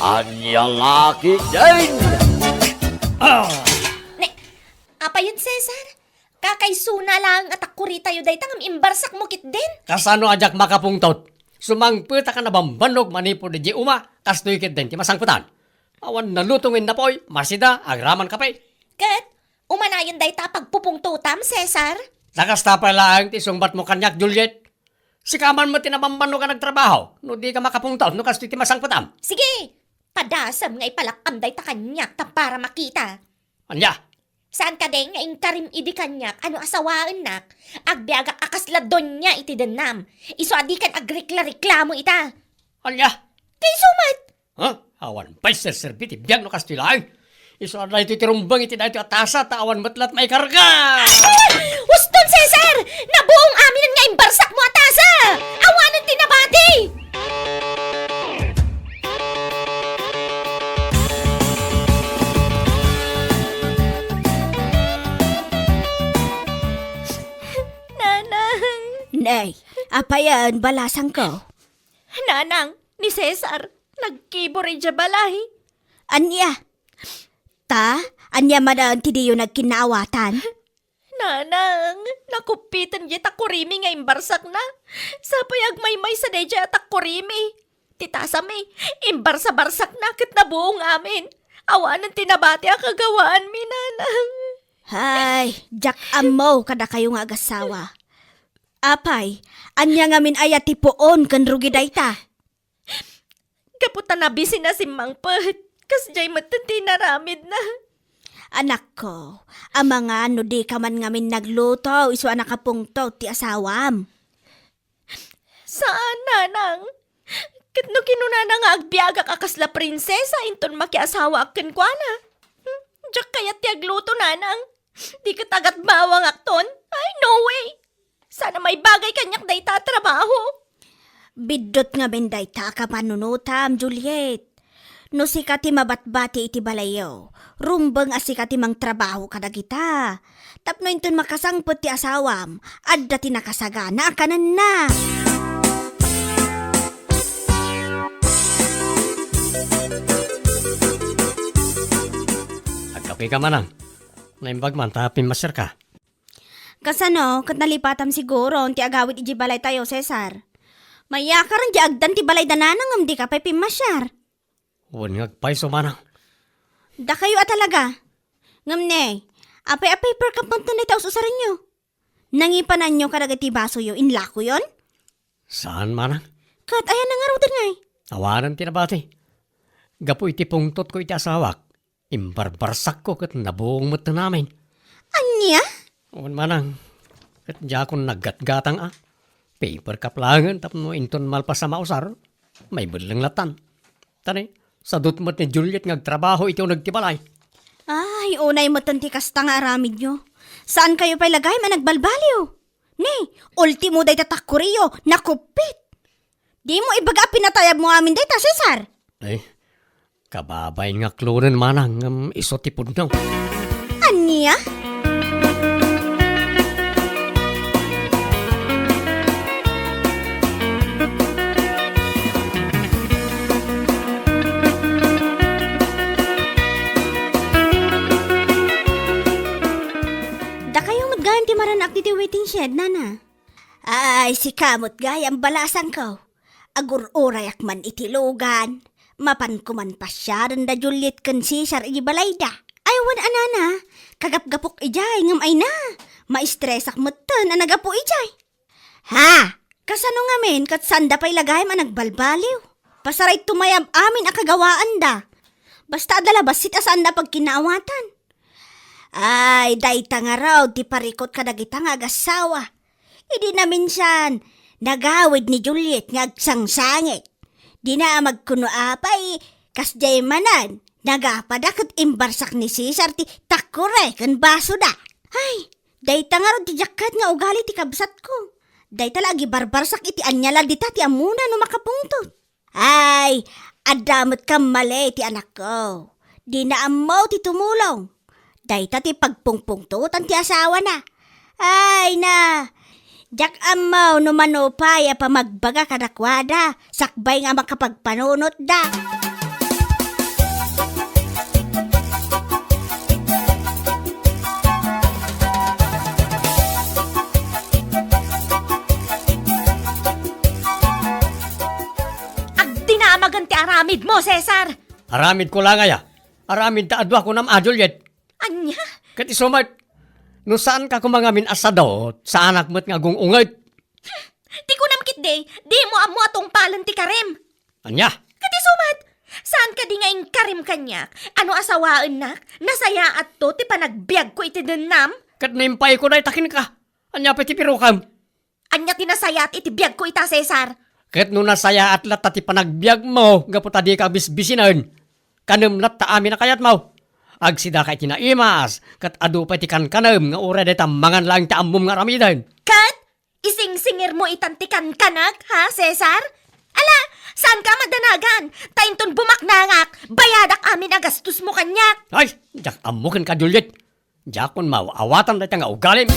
Anyang aki din! Apa yun, Cesar? Kakaysuna lang at akuri tayo day tangam imbarsak mo kit din. Kasano ajak makapungtot? Sumangpita ka na bambanog manipo di uma, kastoy kit din ti masangputan. Awan nalutungin na po'y, masida, agraman ka pa'y. Kat, umanayon day ta pagpupungtutam, Cesar. Lakas ta pala ang tisungbat mo kanyak, Juliet. Sikaman mo tinabambano ka nagtrabaho, no di ka makapungtot, no kastoy ti masangputan. Sige, padasam nga ipalakam day ta kanyak ta para makita. Anya? Saan ka day nga karim idi kanyak, ano asawaan nak? Agbiagak akasladon niya iti denam. Iso adi kan agrikla-reklamo ita. Anya? Kay sumat! Huh? Awan pa'y serserbi ti biyag no kastoy lang. Iso na ito tirumbang iti na ito atasa, tawan matlat may karga. Huston, Cesar! Nabuong amin nga imbarsak mo atasa! Awanan tinabati! Nanang! Nay, apa yan, balasang ko? Nanang, ni Cesar, nagkiborin siya balay. Anya? Anya man ti diyo nagkinaawatan? Nanang, nakupitan di takurimi nga imbarsak na. Sapay agmay-may sa deja takurimi. Titasa may, imbarsa-barsak na kit na buong amin. Awanan tinabati ang kagawaan mi, nanang. Hay, jak amaw kada kayo nga agasawa. Apay, anya nga min ayat ti poon kan rugi dayta. Kaputan na busy na si Mang Pet. Kas jay matanti naramid na. Anak ko, ang mga no di ka man ngamin nagluto, iso anak kapungto ti asawam. Saan, nanang? Kat no kinunana nga agbiagak akasla prinsesa inton makiasawa akin kwa na. Diyak kaya ti agluto, nanang. Di ka tagat bawang akton. Ay, no way. Sana may bagay kanyak day tatrabaho. Bidot nga benday ta ka panunutam, Juliet. No sikati mabatbati iti balayo, rumbang asikati mang trabaho kadagita. Tapno inton makasangpot ti asawam, adda ti nakasagana kanan na. Agkapi ka manang. Naimbag man, tapin masyar ka. Kasano, kat nalipatam siguro, ti agawit iti balay tayo, Cesar. Mayakaran di agdan ti balay dananang di ka pa'y pimasyar. Huwag ngagpay sumanang. Da kayo talaga. Ngamne, apay-apay per kapunta na itaw susaran nyo. Nangipanan nyo kadagati baso yo, inlako yon? Saan manang? Kat ayan na nga raw din ngay. Awanan tinabati. Gapo iti pungtot ko iti asawak. Imbarbarsak ko kat nabuong mata namin. Anya? Huwag manang. Kat diya akong naggatgatang paper kaplangan tapno inton malpas sa mausar. May budlang latan. Tani, sa dutmat ni Juliet ngagtrabaho ito nagtibalay. Ay, unay mo tanti kasta nga aramid nyo. Saan kayo pa'y lagay managbalbaliw? Ne, ultimo day tatakuriyo, nakupit. Di mo ibaga pinatayab mo amin day ta, Cesar. Ay, kababay nga kloren manang isotipod nyo. Anya? Maranak diti waiting shed, nana. Ay, si kamot gay, ang balasan ko. Agur-urayak man itilugan. Mapan ko man pa siya, da Juliet kan Cesar igibalayda. Ay, wan anana, kagap-gapok ijay, ngam ay na. Maistresak mo tan, anagapo ijay. Ha? Kasano nga men, kat sanda pa'y lagay man nagbalbaliw. Pasaray tumayab amin akagawaan da. Basta adalabas sita sanda pag kinaawatan. Ay, dayta nga raw, di parikot ka nagita nga agasawa. Idi na minsan, nagawid ni Juliet nga agsangsangit. Di na magkuno apay, kasjay manan, nagapadak at imbarsak ni Cesar ti takure kan baso da. Ay, dayta nga raw ti jakat nga ugali ti kabsat ko. Dayta lagi barbarsak iti anyala di ti amuna no makapungtot. Ay, adamot ka mali ti anak ko. Di na amaw ti tumulong. Dayta ti pagpungpungtutan ti asawa na. Ay na, jak amaw no manupay pa magbaga kadakwada, sakbay nga makapagpanunot da. maganti aramid mo, Cesar. Aramid ko lang aya. Aramid ta adwa ko nam Juliet. Anya? Kat isumat, no saan ka kumangamin asadot sa anak mo't nga ungit? Di ko namkit di mo amo atong palan ti Karim. Anya? Kati sumat, saan ka di ngayon Karim kanyak? Ano asawaan nak? Nasaya at to, ti panagbiag ko iti denam? Kat nimpay ko na itakin ka. Anya pa ti pirukam. Anya tinasaya at itibiyag ko ita, Cesar. Kat no nasaya at lat ti panagbiag mo, gaputa di ka bisbisinan. Kanam lat ta amin na kayat mo. Agsida kay tinaimas, kat adu pa ti kankanam nga ura de mangan lang ti ammum nga ramidan. Kat, ising-singir mo itantikan kanak, ha, Cesar? Ala, saan ka madanagan? Tainton bumaknangak, bayadak amin agastos mo kanyak. Ay, jak amukin ka Juliet. Jakon awatan da nga ugalim.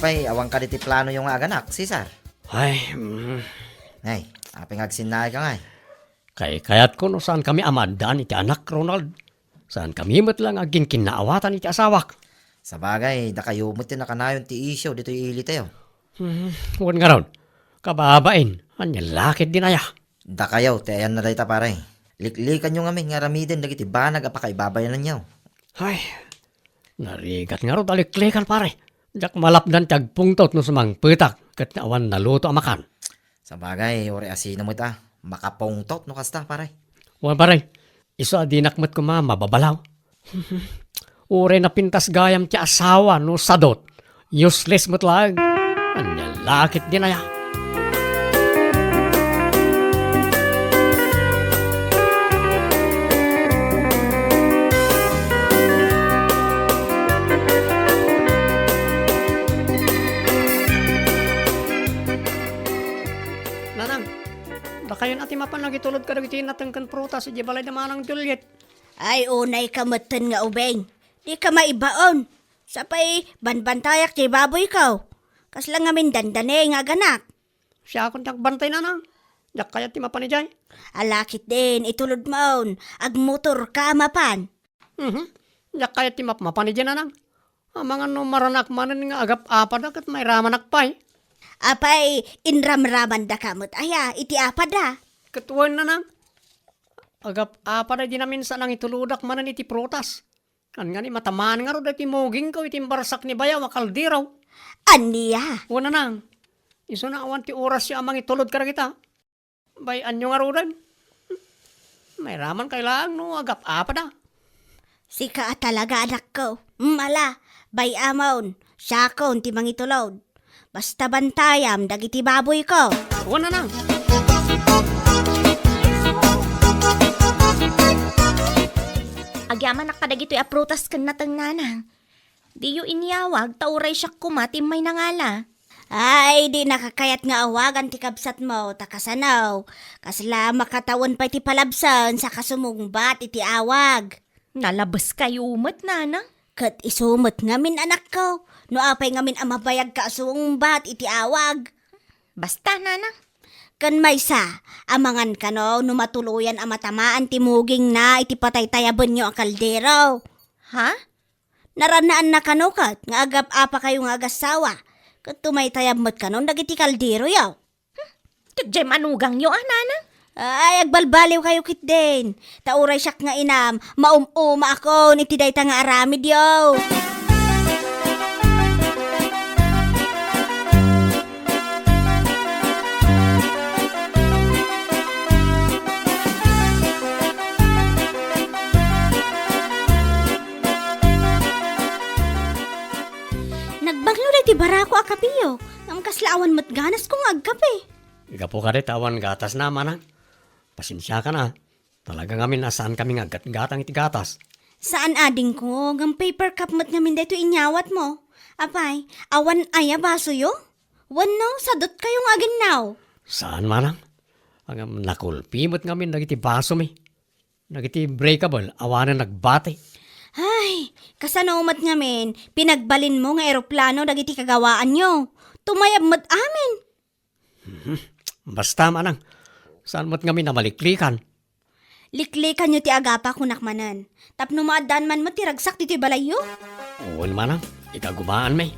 Apay, awang ka diti plano yung aganak, Cesar. Ay, Ay, apay ngagsinay ka nga. kayat ko no saan kami amadan iti anak Ronald. Saan kami mo't lang aging kinaawatan iti asawak. Sa bagay, da kayo mo tinakanayon ti isyo dito ili tayo. Huwag nga ron. Kababain, anya lakit din aya. Da kayo, ti ayan na dayta pare. Liklikan nyo nga may nga ramiden dagiti banag apakaibabayan nyo. Ay, narigat nga ron taliklikan pare. Jak malapdan tagpungtot no sumang petak kat awan naluto amakan. Sa bagay, ori asino mo ta. Makapongtot no kasta pare. Huwag pare, iso adinakmat ko mababalaw. Ure na pintas gayam ti asawa no sadot. Useless mo't lang. Anya lakit din aya. Nanang, da kayo natin mapanagitulod ka dagiti natengken prutas sa balay na manang Juliet. Ay, unay kamatan nga ubeng. Di ka maibaon. Sapay, banbantayak ti baboy ka. Kaslang ngamin dandane nga ganak. Siya akong tagbantay nanang. Jak kaya ti mapanijay. Alakit din, itulod maon. Agmotor ka mapan. Jak kaya ti mapanijay nanang. Ang mga no maranak manan nga agap apad at may ramanak pa'y. Apay, inramraman da kamot. Aya, iti apa da. Katuwan nanang. Agap apad di namin sa nang ituludak manan iti prutas. Kan nga ni matamaan nga ro dati moging ko iti barsak ni bayaw makaldiraw. Aniya. Wala nang. Iso na awan ti oras siya amang itulod ka kita. Bay anyo nga ro dan. May raman kailangan no agap apad Sika talaga anak ko. Mala, bay amaon. Siya ko, ti mangitulod. Basta bantayam, dagiti baboy ko. Wala nang. Agyaman nakadagito'y aprutas kan natang nanang. Di yu inyawag, tauray siya kumatim may nangala. Ay, di nakakayat nga awagan ti kabsat mo, takasanaw. Kasla makatawan pa iti palabsan sa kasumungbat iti awag. Nalabas kayo umot, nanang. Kat isumot ngamin anak ko. No apay ngamin amabayag ka asumungbat iti awag. Basta, nanang. Kan maysa, amangan ka no, numatuluyan amatamaan timuging na iti patay-tayaban nyo ang kaldero. Ha? Naranaan na kano kat, nga agap apa kayo nga agasawa. Kat tumaytayab mo't kanon, dagiti kaldero yaw. Kadjay manugang yo, nanang. Ay, agbalbaliw kayo kit din. Tauray siyak nga inam, maumuma ako, niti dayta nga aramid yaw. Nagbaglo na ti barako akapiyo. Ang kaslaawan mo't ganas kong agkape. Igapo ka rin tawan gatas na manang. Pasensya ka na. Talaga ngamin nasaan kami nga gatang iti gatas. Saan ading ko? Ang paper cup mo't ngamin dito inyawat mo. Apay, awan aya baso yo? Wano, sadot kayong agin now. Saan manang? Ang nakulpi mo't ngamin nagiti baso mi. Nagiti breakable, awanan nagbate. Ay, kasanomat ngamin, pinagbalin mo nga eroplano dagiti kagawaan nyo. Tumayab mo't amin. Basta manang. Saan mo't ngamin na maliklikan? Liklikan nyo ti agapa kunakmanan. Tapno maadaan man mo ti ragsak dito'y balayo. Uwan manang, ikagumaan may.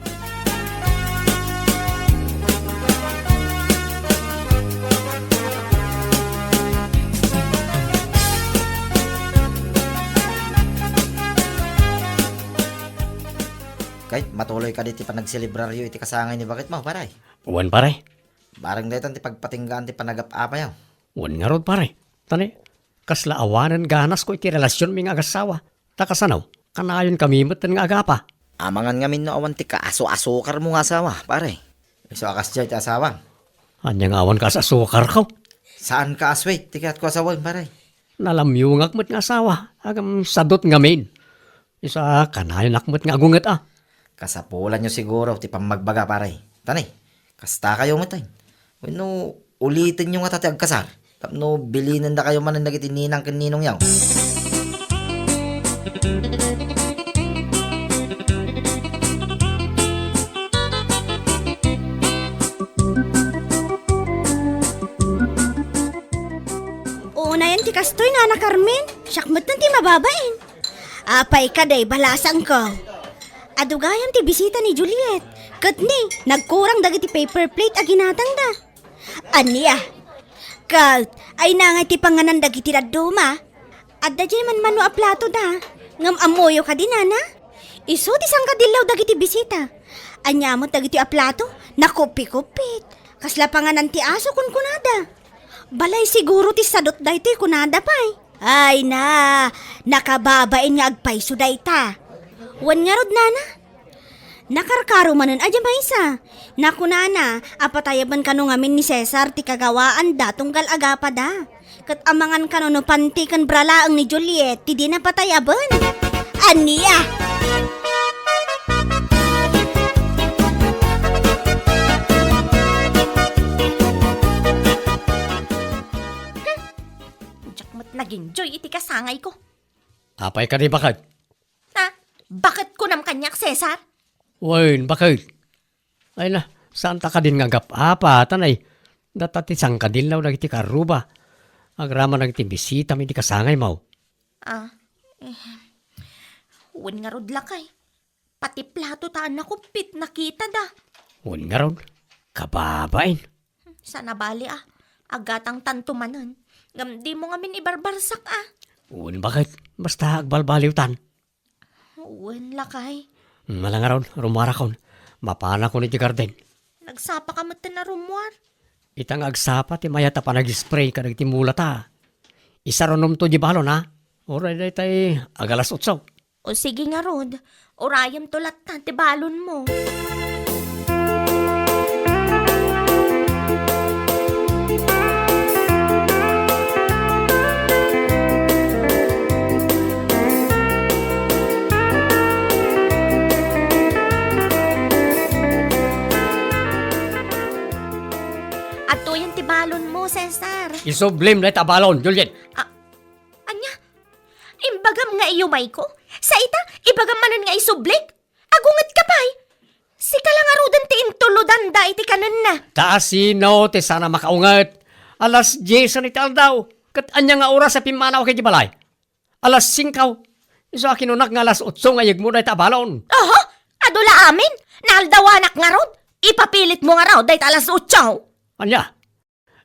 Kahit matuloy ka diti panagselebraryo iti kasangay ni bakit mo, paray. Uwan pare. Barang daytan ti pagpatinggaan ti panagap-apa yaw. Uwan nga rod pare. Tani, kasla awanan ganas ko iti relasyon ming agasawa. Takasanaw, kanayon kami matan nga agapa. Amangan nga min no awan ti kaaso-asukar mo nga asawa, pare. Iso akas dyan ti asawang. Anyang awan ka sa sukar ko. Saan ka asway? Tikat ko asawang, pare. Nalamyungak mo't nga asawa. Agam sadot nga main. Isa kanayon akmat nga agungat ah. Kasapulan nyo siguro ti pamagbaga, pare. Tanay, kasta kayo matay. No, ulitin nyo nga tati agkasar. Tapno, bilinan na kayo man ang nagitininang kaninong yaw. Una yan ti kastoy na na Carmen. Syakmat na ti mababain. Apay ka day balasang ko. Adugayam ti bisita ni Juliet. Kat ni, nagkurang dagiti paper plate aginatang da. Aniya, kat ay nangay ti panganan dagiti daduma. Adda jay man mano a plato da. Ngam amoyo ka din ana. Iso ti sangkadilaw dagiti bisita. Anyamot dagiti a plato, nakupikupit. Kasla panganan ti aso kun kunada. Balay siguro ti sadot daytoy kunada pay. Ay na, nakababain nga agpayso dayta. Wan nga rod nana. Nakarkaro manan adya maysa. Naku nana, apatayaban kano ngamin ni Cesar ti kagawaan da tunggal agapa da. Kat amangan kano no pantikan bralaang ni Juliet ti di napatayaban. Aniya! Jakmat naging joy iti kasangay ko. Apay ka di bakit? Ha? Bakit ko nam kanyak, Cesar? Wain, bakit? Ay na, saan ta ka din nga gap-apa, tanay. Datati sang kadilaw na iti karuba. Agrama na iti bisita mi di kasangay mo. Uwan nga rod lakay. Pati plato taan na kumpit nakita da. Uwan nga ron, kababain. Sana bali agatang tantumanan. Ngam di mo nga min ibarbarsak Uwan bakit? Basta agbalbaliwtan. Uwan lakay. Malanga ron, rumara kon. Mapana ko ni ti garden. Nagsapa ka mata na rumwar. Itang agsapa ti mayata pa nag-spray ka nagtimula ta. Isa ronom to di balon ha. Oray day tay agalas utsaw. O sige nga rod. Orayam tulat na tibalon mo. Ato yan tibalon mo, Cesar. Isoblim na tabalon, Juliet. Anya? Imbagam nga iyumay ko? Sa ita, ibagam manan nga isublik? Agungat ka pa'y? Sika lang arudan ti intuludan da iti kanan na. Taasino ti sana makaungat. Alas 10 iti aldaw. Kat anya nga oras sa pimanaw kay di balay. Alas 5. Iso akinunak nga alas 8 nga yag mo na tabalon. Oho, adula amin. Naaldawanak nga rod. Ipapilit mo nga raw dahit alas 8. Anya,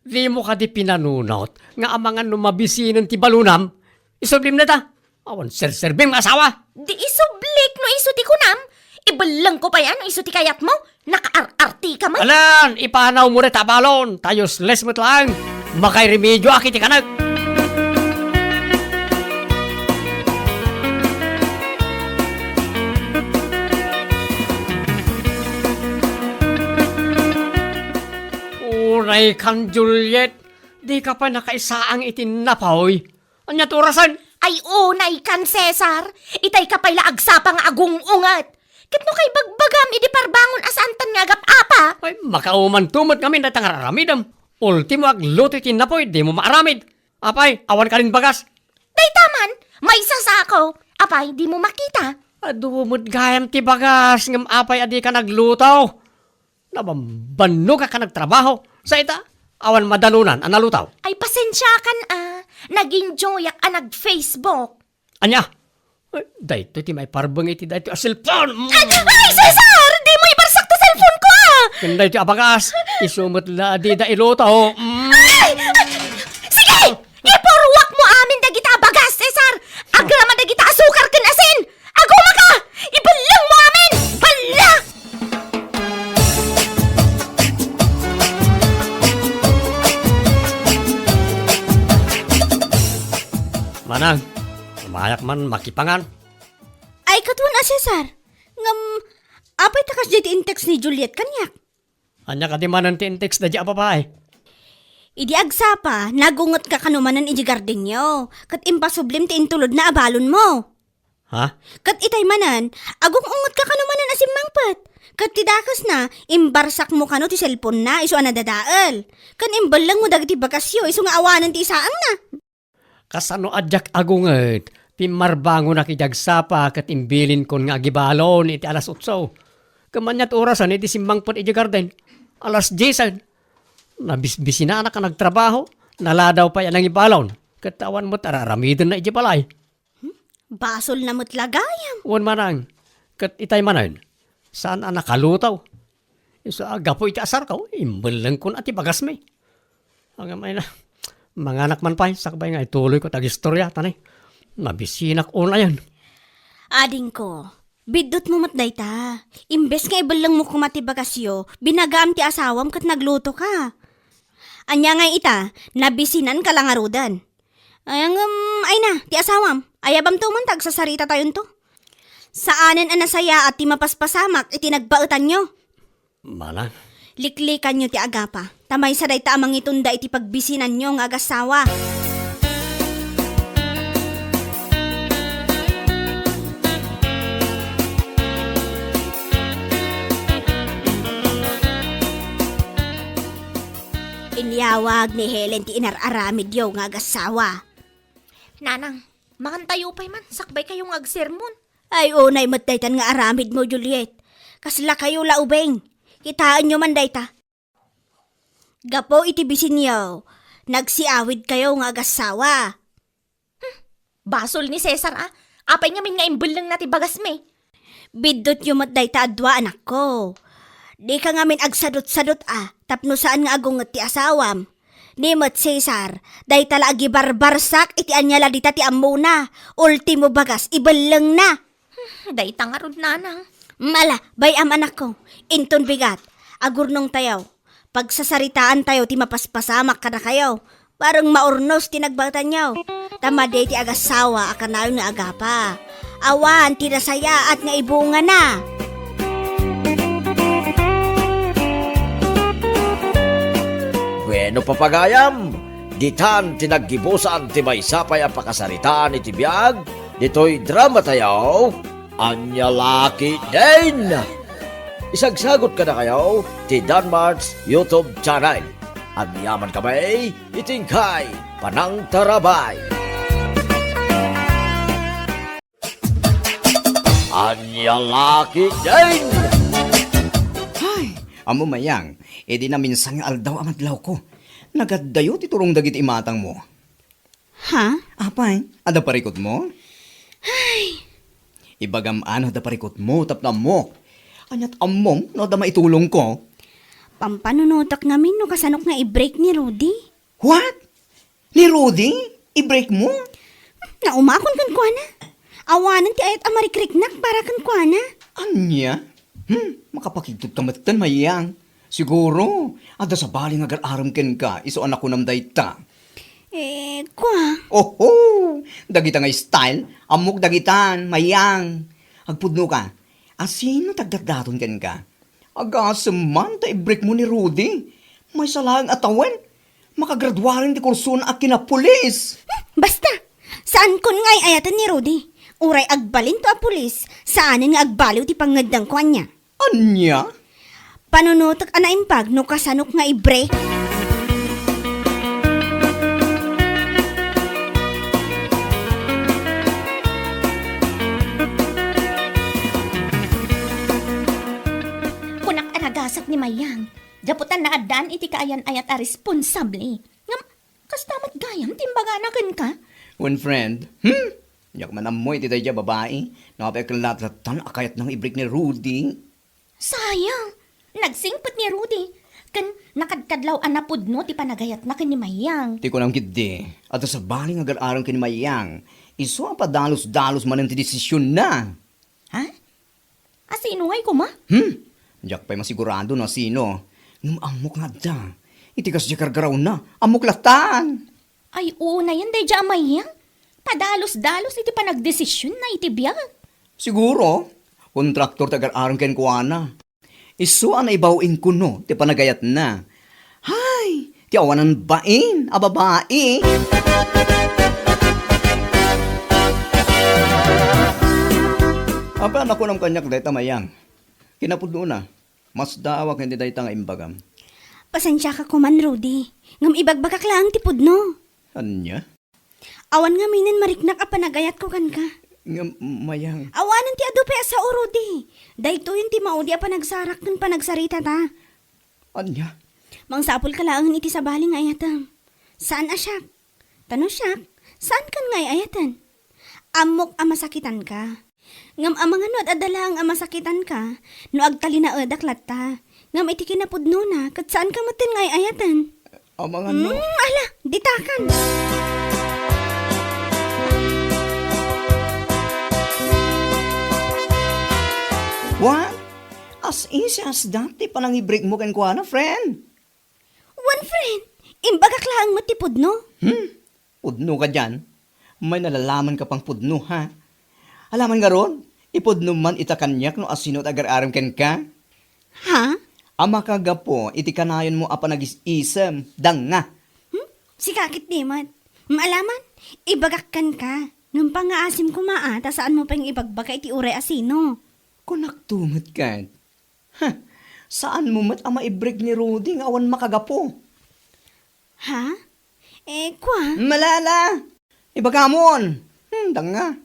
di mo ka di pinanunot nga amangan numabisinan ti balunam. Isoblim na ta. Awan serserbim asawa. Di isublik no iso ti kunam. Ibalang ko pa yan no iso ti kayat mo. Naka-arti ka man. Alan, ipanaw mo na tabalon. Tayos les mo't lang. Makay remedyo akiti kanag. Uray kang Juliet. Di ka pa nakaisaang itinapaw. Anya turasan? Ay unay kan, Cesar. Itay ka pa'y laagsapang agung-ungat. Kat no kay bagbagam, idi parbangon asantan nga gap-apa. Ay, makauman tumot kami na tangaramidam. Ultimo agluto itinapoy, di mo maaramid. Apay, awan ka rin bagas. Day taman, may sasako. Apay, di mo makita. Adumot gayam ti bagas, ngam apay adi ka nagluto. Nabambano ka nagtrabaho. Sa ita, Awan madalunan, analutaw. Ay, pasensya kan naging joyak nag-Facebook. Anya? Dahito ti may parbang iti dahito asilpon. Ay, Cesar! Di mo ibarsak to cellphone ko Kanda iti abagas. Isumot la di da ilutaw. Sige! Iporwak mo amin dagita bagas, Cesar! Agrama dagita asukar ken asin! Aguma ka! Ibalang mo amin! Bala! Manang, mayak man makipangan. Ay, katuan Cesar. Ngam, apay takas dito in text ni Juliet kanyak. Anya ka di manan ti text da di apapay. Idi agsapa, nagungot ka kanumanan iji garden nyo. Kat impasublim ti intulod na abalon mo. Ha? Kat itay manan, agong ungot ka kanumanan asim mangpat. Kat tidakas na, imbarsak mo kano ti cellphone na, iso anadadaal. Kan imbalang mo dagiti bakasyo, iso nga awanan ti isaang na. Kasano adyak agunget. Pimarbango na kijagsapa kat imbilin kon nga gibalon iti alas 8. Kamanyat orasan iti simbang pot iti garden. Alas 10. Nabisbisi na anak ka nagtrabaho. Naladaw pa yan ang ibalon. Katawan mo tararamidin na iti balay. Basol na mo't lagayam. Uwan manang. Kat itay manan. Saan anak kalutaw? Isa agapo iti asar ka. Imbalang kon ati bagas may. Hanggang may na. Mga anak man pa, sakbay nga ituloy ko tag-istorya, tanay. Mabisinak una yan. Ading ko, bidot mo matday ta. Imbes nga ibalang mo kumati bagasyo, binagaam ti asawam kat nagluto ka. Anya nga ita, nabisinan ka lang arudan. Ay na, ti asawam, ayabam to man tag sa sarita tayon to. Saanen anasaya at ti mapaspasamak iti nagbaetan nyo. Manang. Liklikan nyo ti agapa. Tamay sa day tamang itunda iti pagbisinan nyo nga agasawa. Inyawag ni Helen ti inararamid yo nga agasawa. Nanang, makantayo pa'y man, sakbay kayong agsermon. Ay unay matdaytan nga aramid mo, Juliet. Kasla kayo laubeng. Kitaan nyo man dayta. Gapo iti bisin nyo. Nagsiawid kayo nga agasawa. Basol ni Cesar apay nga min nga imbulang nati bagas me. Bidot nyo matdayta adwa anak ko. Di ka nga min agsadot-sadot tapno saan nga agungot ti asawam. Ni mat Cesar, day tala agi barbarsak iti anyala dita ti amuna. Ultimo bagas, ibalang na. Day tangarod nanang. Mala, bayam anak ko. Inton bigat, agurnong tayaw. Pagsasaritaan tayo ti mapaspasamak ka na kayo. Parang maurnos ti nagbatan nyo. Tamade ti agasawa akanayon nga agapa. Awan ti nasaya at nga ibunga na. Bueno papagayam, ditan tinaggibusan ti may sapay ang pakasaritaan iti biyag, dito'y drama tayo, Anya Laki din! Isagsagot ka na kayo ti Danmar's YouTube channel. Ang yaman kamay, itingkay, panang tarabay. Anya Laki din! Ay, amo mayang, edi na minsan nga aldaw ang adlaw ko. Nagaddayo ti turong dagit imatang mo. Ha? Apay, ada parikot mo? Ay. Ibagam ano da parikot mo, tapna mo. Anyat among, no da maitulong ko. Pampanunotak ngamin no kasanok nga i-break ni Rudy. What? Ni Rudy? I-break mo? Naumakon kan kwa na. Awanan ti ayat amarikriknak para kan kwa na. Anya? Makapakigtut kamatan mayang. Siguro, ada sa baling agar-aram ken ka, iso anak ko namday ta. Kwa? Oho! Dagita nga style, amok dagitan, mayang. Agpudno ka, asino tagdagdaton ken ka? Agasam man ta i-break mo ni Rudy. May salang atawan. Makagraduarin ti kursun a kinapulis. Basta, saan kon ngay ayatan ni Rudy? Uray agbalin to a pulis, saanin nga agbaliw ti pangadang kwa niya. Anya? Panunutak ana impag no kasanok nga i-break. Kunak anagasat ni Mayang. Gaputan na adan iti kaayan ayat a responsable. Ngam, kastamat gayam, timbaga na ka. One friend, yak man amoy ti tayo babae. Nakapagkalatan akayat ng ibrik ni Rudy. Sayang, nagsingpot ni Rudy. Kan nakadkadlaw anapod no, ti panagayat na kini Mayang. Ti ko nang kidi. At sa baling agar-arang kinimayang, iso ang padalos-dalos man ang ti desisyon na. Ha? Asino ay ko ma? Diyak pa'y masigurado na sino. Ngam amok nga da. Itikas di kargaraw na. Amok latan. Ay, una yan, day dya Mayang. Padalos-dalos iti panagdesisyon na iti biyag. Siguro, kontraktor tagar-arang ken kuana. Iso ang naibawin ko no, ti panagayat na. Hay, ti awanan bain, a babae. Apa na ko ng kanyak dayta Mayang. Kinapudno na. Mas dawak hindi dayta nga imbagam. Pasensya ka kuman, Rudy. Ngam ibagbagak lang tipod no. Anya? Awan nga minin mariknak a panagayat ko kan ka. Nga Mayang. Awanan ti adu pa sa Rudy. Dayto yun ti maudi a panagsarak ng panagsarita ta. Anya? Mangsapol ka lang iti sa baling ayatam. Saan asyak? Tano siyak, saan kan ngay ayatan? Amok a masakitan ka. Ngam amang ano at adala ang amasakitan ka, no agtali na edaklat ta. Ngam iti kinapudno na, kat saan ka matin ngay ayatan? Amang ano? Ala, ditakan. What? As easy as that, ti panang i-break mo kan kuana, friend. One friend, imbagak lang mo ti pudno. Pudno ka dyan. May nalalaman ka pang pudno, ha? Alaman nga ron, ipudno man itakanyak no asinot agar-aram ken ka. Ha? Ama kagapo, iti kanayon mo apa nag-isem, dang nga. Si kakit di mat. Maalaman, ibagak kan ka. Ngam pangaasim ko maa, ta saan mo pang ibagbaka iti uray asino. Kunaktumot ka. Ha? Saan mo mat ama i-break ni Rudy nga awan makagapo? Ha? Kwa? Malala! Ibagamon! Dang nga.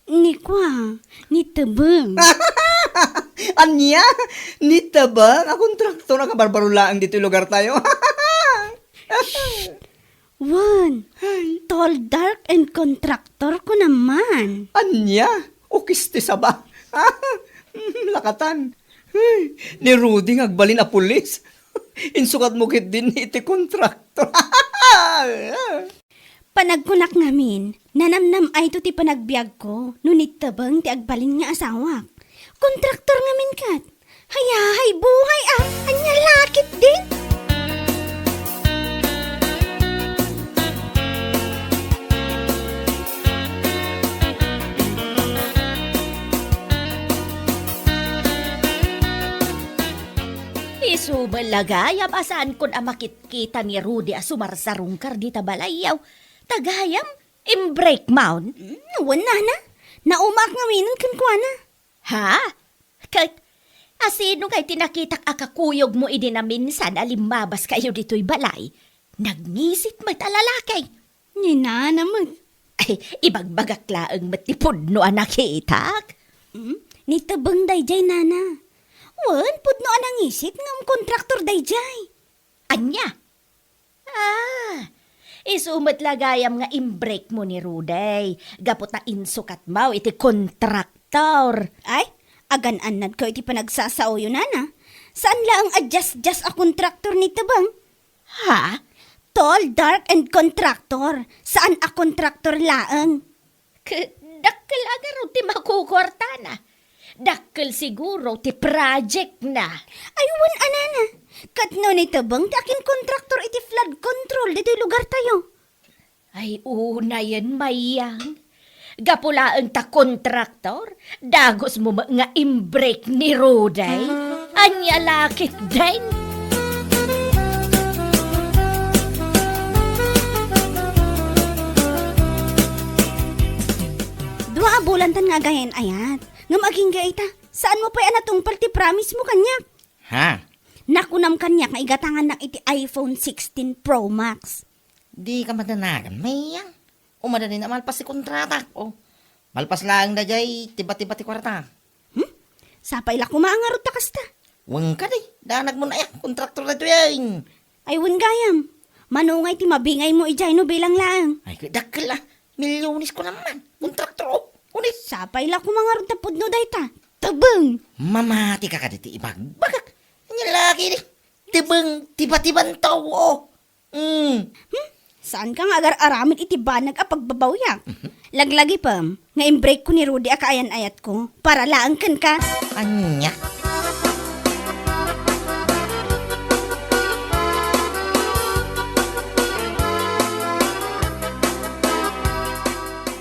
Ni kwa? Ni tabang. Anya? Nita ba? Nga kontraktor na kabarbarulaang dito yung lugar tayo. One, tall, dark, and contractor ko naman. Anya? O kiste sa ba? Lakatan. Ay, ni Rudy ngagbalin a pulis. Insukat mo kit din iti kontraktor. Panagkunak ngamin, nanamnam ay to ti panagbiag ko, nunit tabang ti agbalin nga asawak. Kontraktor ngamin kat. Hayahay buhay anya lakit din. Isubalagayam asaan kun amakit-kita ni Rudy asumarsarungkar di tabalayaw. Tagayam, imbreak maun. Wala na. Naumak ngaminan kan kwa na. Ha? Kahit asino kay tinakitak akakuyog mo idi na minsan alimabas kayo dito'y balay. Nagnisit magtalalakay. Nina naman. Ay, ibagbagak laang matipod no anakitak. Ni tabang dayjay nana. Wan, pudno anang isip ngam kontraktor dayjay. Anya? Isumat lagayam nga imbreak mo ni Ruday. Gapot na insukat mo iti kontraktor. Ay, agan-anad ko iti panagsasao yun, nana. Saan lang adjust a kontraktor ni tabang? Ha? Tall, dark, and contractor. Saan a kontraktor laang? Dakkel agaro ti makukwarta na. Dakkel siguro ti project na. Aywan, anana. Katno ni tabang ti akin kontraktor iti flood control dito lugar tayo. Ay una yan Mayang. Gapulaan ta kontraktor. Dagos mo nga imbreak ni Ruday. Anya lakit din. Dua bulan tan nga gayen ayat. Ngam aging gaita. Saan mo pa'y anatong palti promise mo kanyak? Ha? Nakunam kanyak nga igatangan ng iti iPhone 16 Pro Max. Di ka madanagan, Mayang. Umadali na malpas si kontrata. O, malpas lang na jay, tiba-tiba ti kwarta. Sapay la kumaangarot ta kasta. Wang ka day, danag mo na yan, kontraktor na to yan. Ay, wan gayam. Manungay ti mabingay mo ijay no bilang lang. Ay, dakal ah, milyonis ko naman, kontraktor oh. Unis, Sapay la ko mga rutapod no dayta. Tabang! mamati ka kaditi ibagbagak. Ang laki ni, tibang, tiba-tiban tao oh. Saan ka nga agar-aramin itibanag a pagbabawyak? Laglagi pa, nga break ko ni Rudy a kaayan-ayat ko, para laang kan ka. Anya,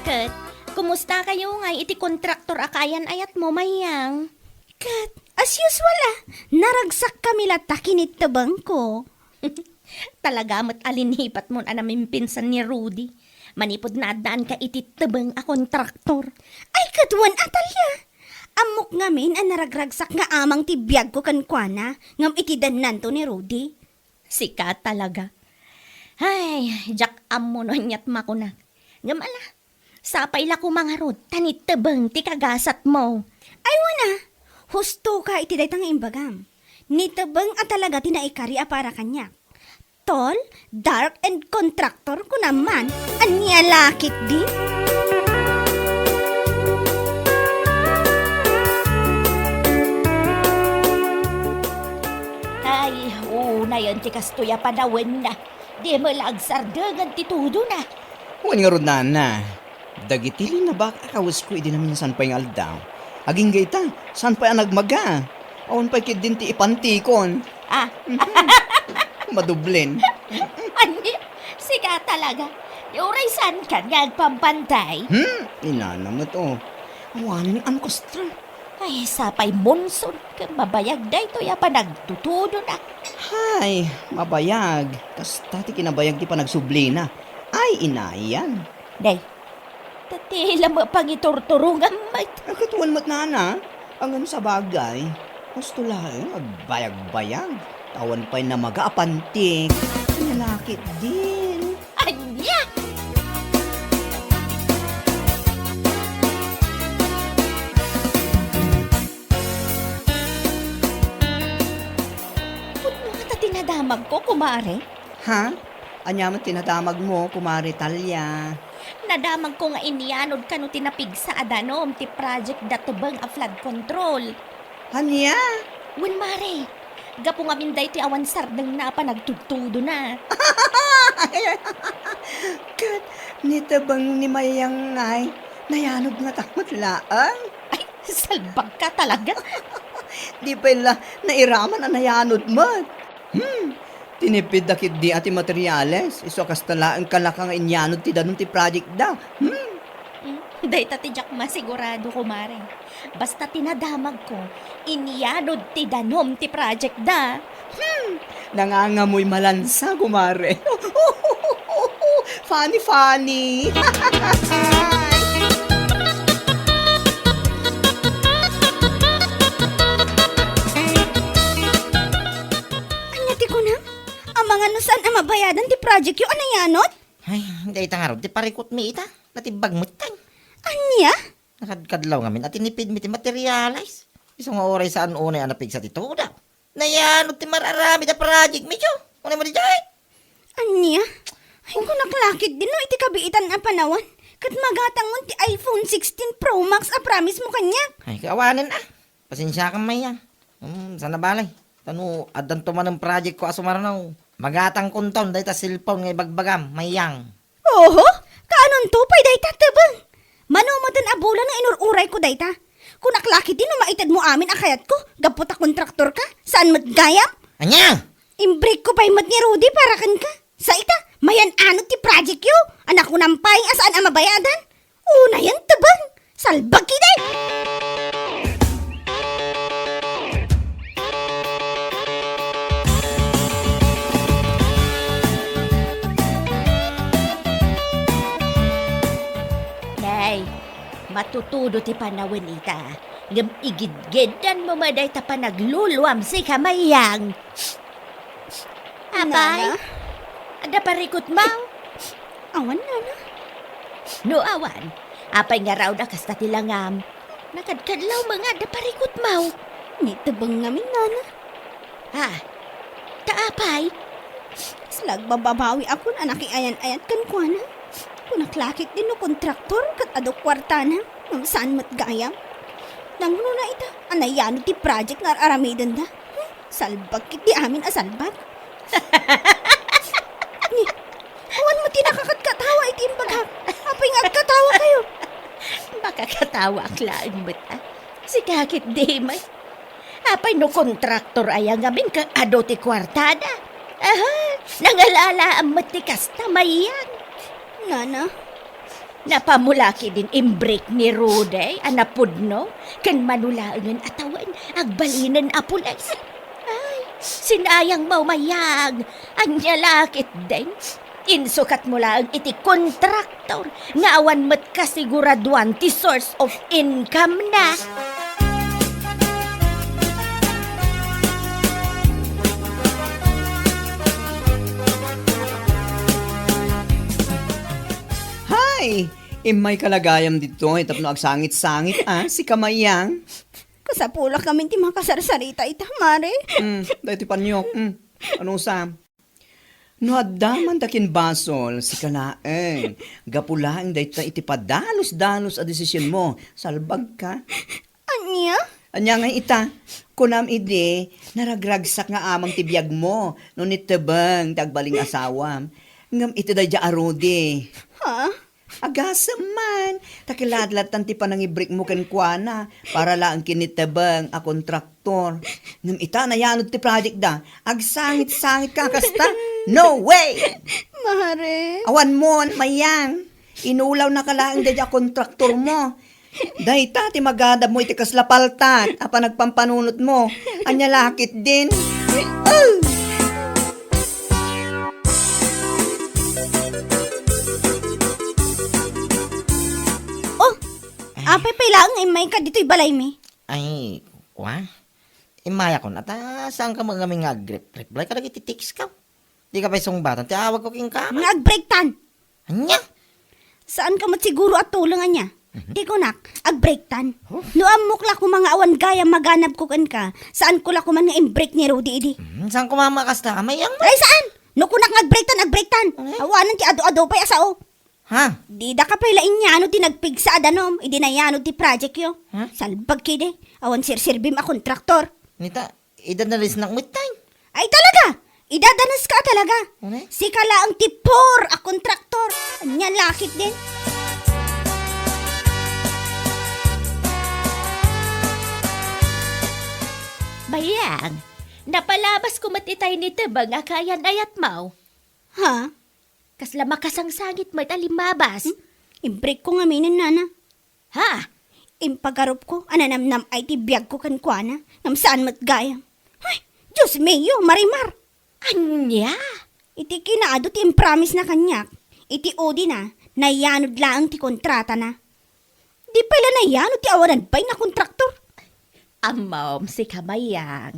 Kat, kumusta kayo nga iti kontraktor akayan ayat mo mayang? Kat, as usual naragsak kami latakin itabang ko. Talaga mat alinipat mo anamin pinsan ni Rudy. Manipod na adaan ka iti tabang a kontraktor. Ay, katuan atalya. Amok ngamin ang naragragsak nga amang tibiyag ko kankwana, ngam itidanan to ni Rudy. Sika talaga. Ay, jak am mo no nyat makunak. Gamala, sapay la ko mga rod, tanit tabang ti kagasat mo. Ay, wana. Husto ka iti daytang imbagam. Nitabang at talaga tinaikari a para kanya. Tall, dark, and contractor ko naman. Anya lakit di. Ay, na yan ti kastoya panawen na. Di mo lagsardagan ti tudo na. Huwag nga ron na. Dagitili na baka kawas ko namin san pa yung aldaw. Aging gayta, san pa ang nagmaga? Awan pa kid din ti ipantikon. Ah, Madublin. ani, sika talaga. Yuray san ka ngagpampantay. Inana mo to. Awanin ang kostra. Ay, sapay monson. Kang mabayag day to ya pa nagtutudo na. Hay, mabayag. Kas tati kinabayag ti pa nagsublina. Ay, inayan. Day, tatila mo pang iturturungan may. Nakatuan mo't nana. Ang sa bagay. Gusto lang, magbayag-bayag. Tawan pa'y na mag-aapantik. Nalakit din. Anya! Puno nga tinadamag ko, kumare. Ha? Anya man tinadamag mo, kumari Talya. Nadamag ko nga inianod ka no tinapig sa adanom ti project datubang a flood control. Anya? Wen mare, gapo nga minday ti awan sardeng na pa nagtugtudo na. Kat, nitabang ni Mayang ay, nayanog nga takot laang. Ay, salbag ka talaga. Di pa ila nairaman ang nayanod mo. Tinipid dakit di ati materyales. Iso kastala ang kalakang inyanod ti danong ti project da. Day tati Jack masigurado ko mare. Basta tinadamag ko, inianod ti danom ti project da. Nangangamoy malansa, kumare. Funny, funny. Anya ti ko na? Ang mga nusan ang mabayadan ti project yung anayanot? ay, hindi nga ro, di parikot mi ita, natibag mo tan. Anya? Nakadkadlaw ngamin at tinipid mi ti materialize. Isang oray saan unay anapig sa tituda. Nayanod ti mararami da project mi jo. Unay mo di jay. Anya? Ay, kung naklakit din no, iti kabiitan ang panawan. Kat magatang mo ti iPhone 16 Pro Max a promise mo kanya. Ay, kawanan ah. Pasensya ka mayang. Sana balay. Tano, adan to man ang project ko asumaranaw. Magatang kunton, dahi ta cellphone ngay bagbagam, mayang. Oho, kaanon to pay dayta tabang. Manumotan abula ng inururay ko dayta. Kung naklakit din no, maitad mo amin akayat ko. Gapot a kontraktor ka. Saan mat gayam? Anya! Imbreak ko pa'y mat ni Rudy para kan ka. Sa ita, mayan anot ti project yo. Anak ko nampay asaan ang mabayadan. Una yan tabang. Salbag kiday. Day, matutudo ti panawin ita. Ngam igidgedan mo maday ta pa nagluluam si kamayang. Abay, Nana? ada parikot mau. Awan na na. No awan, apay nga raw na kasta tilangam. Nakadkadlaw mga ada parikot mau. Ni tabang namin, nana. Ha? Kaapay? Slag bababawi ako na nakiayan-ayat kan kwa na. Kunaklakit din no kontraktor kat ado kwarta na. Ang saan mat gayam. Nang na ita, anayano ti project na aramidan da. Salbag kit di amin asalbag. Ni, awan mo tinakakatkatawa iti imbagak. Apay nga katawa kayo. Makakatawa ang laang mata. Si kakit di may. Apay no kontraktor ayang gamin kang ado ti kwartada. Aha, nangalala ang matikas na mayan. Nana, Napamulaki din imbreak ni Rude, anapudno, kan manulaangan atawan, agbalinan apulas. Ay, sinayang maumayag, anya lakit din. Insukat mo lang iti kontraktor, nga awan mat kasiguraduan ti source of income na. Hay! Imay kalagayam dito, itap no agsangit-sangit si Kamayang. kasapula kami ti makasarsarita ita, mare. Dahil ti panyok. Anong sam? No adaman takin basol, si kanaeng. Gapulaang dahil ta iti padalos-dalos a desisyon mo. Salbag ka. Anya? Anya nga ita, kunam ide, naragragsak nga amang tibiyag mo, no nitebang tagbaling asawa. Ngam iti da arode. Ha? Agasam man, takiladlatan ti panangibrik mo ken kuana, para lang kinitabang a kontraktor. Ngam ita na yanod ti project da, agsangit-sangit ka kasta, no way! Mare. Awan mon, mayang, inulaw na kalaang da kontraktor mo. Dahita ti magada mo iti kaslapaltat, apa nagpampanunot mo, anya lakit din. Oh, apay lang imay ka dito'y balay mi. Ay, wa? Imaya ko na, saan ka magaming reply ka lagi titiks ka? Di ka pa isang batan, tiawag ko king ka. Nag-break tan. Anya? Saan ka matsiguro at tulangan niya? Di ko nak, ag-break tan. No amok la ko mga awan gaya maganap ko kan ka. Saan ko la ko man nga im-break ni Rudy idi? Saan ko mamakasta? Mayang Ay saan? No ko nak ag-break tan, ag-break tan. Awanan ti ado-ado pa asao. Ha? Di da ka pala inyano ti nagpigsa adanom, idi na yano ti project yo. Huh? Salbag kide, awan sir-sirbim a kontraktor. Nita, idan na rin ng mitay. Ay talaga, idadanas ka talaga. Ano? Si kala ang tipor a kontraktor. Anya lakit din. Bayang, napalabas ko matitay ni Tebang akayan ayat mau. Ha? Kasla makasangsangit mo talimabas. Imbreak ko nga minin nana. Ha? Impagarup ko, ananamnam ay tibiyag ko kan kuana. Ngam saan mat gayam. Ay, Diyos mayo, marimar. Anya? Iti kinaado ti impromise na kanyak. Iti odi na, nayanod lang ti kontrata na. Di pala nayanod ti awanan pa'y na kontraktor. Amom si Kamayang.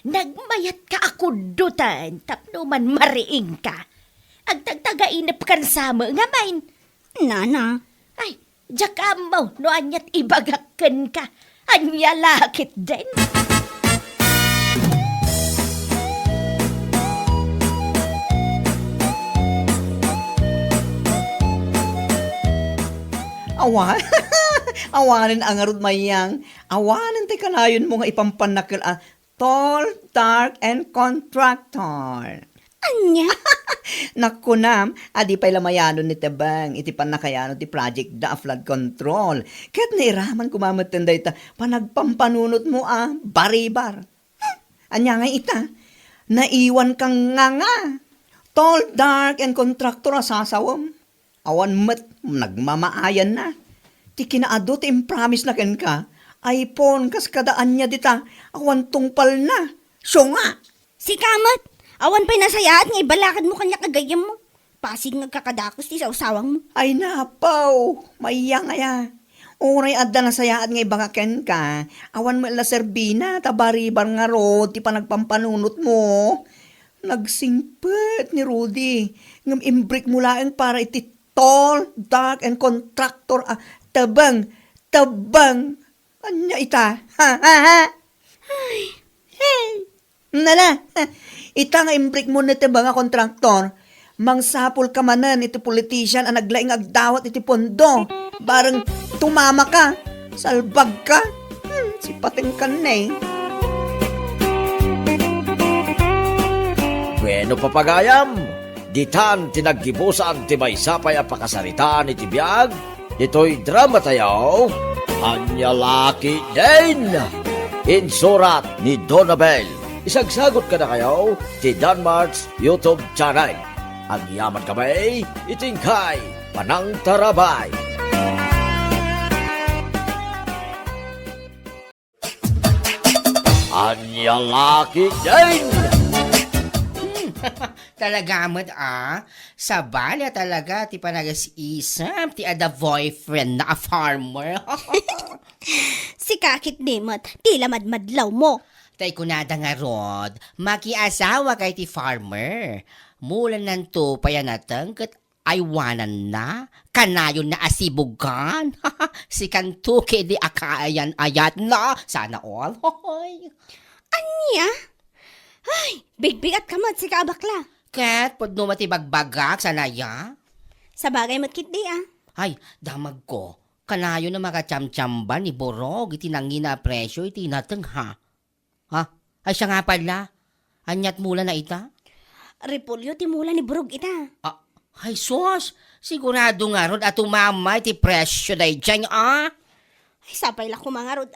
Nagmayat ka ako dutan, tapno man mariing ka. Agtagtagainap kan sama nga main. Nana, Ay, jak amaw, no anyat ibagakan ka. Anya lakit din. Awan? Awanan ang arod mayang. Awanan ti kalayon mo nga ipampanakil tall, dark, and contractor. anya? Nakunam, adi pa'y lamayanon ni Tebang, iti panakayanon ti project da flood control. Kaya't nairaman kumamatan da ita, panagpampanunot mo baribar. Anya nga ita, naiwan kang nga. Tall, dark, and contractor asasawam. Awan mat, nagmamaayan na. Ti kinaado ti impromise na ken ka, iPhone kas kadaan niya dita, awan tungpal na. So nga, Si Kamat, awan pa'y nasayaan nga ibalakad mo kanya kagayam mo. Pasig nga kakadakos ti sa usawang mo. ay napaw, mayang aya. Oray adda na sayaan nga ibakaken ka, awan mo ila serbina, tabaribar nga ro, ti panagpampanunot mo. Nagsingpet ni Rudy, ngam imbrik mo laeng para iti tall, dark, and contractor, tabang, anya ita, ha, ha, ha. Nala, ita nga imbrik mo na ba nga kontraktor, mangsapol ka manan iti politician ang naglaing agdawat iti pondo. Barang tumama ka, salbag ka, sipating ka na eh. Bueno papagayam, ditan tinaggibusan ti maysapay a pakasaritaan iti biag, dito'y drama tayo, Anya Laki din! Insurat ni Donabel. Isagsagot ka na kayo ti Danmarks YouTube channel. Ang yaman kamay, itingkay, panang tarabay. Anya Laki din! Talaga mo't sa bala talaga ti panagas-isam ti ada boyfriend na a farmer. Si kakit dimot, tila madmadlaw mo. Tay kunada nga rod, makiasawa kay ti farmer. Mulan nanto payanatang kat aywanan na, kanayon na asibugan. Si kantuke di akaayan ayat na, sana all. Hoy. Anya? Ay, bigbigat ka mat si kaabakla. Kat, pudno matibagbagak sana ya. Sa bagay mat kit di Ay, damag ko. Kanayo na makachamchamba ni Borog, iti nangina presyo, iti nateng ha. Ha? Ay, siya nga pala. Anyat mula na ita? Repolyo timula ni Burog ita. Ay, sos. Sigurado nga ron at umama, iti presyo na dyan, Ay, sapay la ko mga rod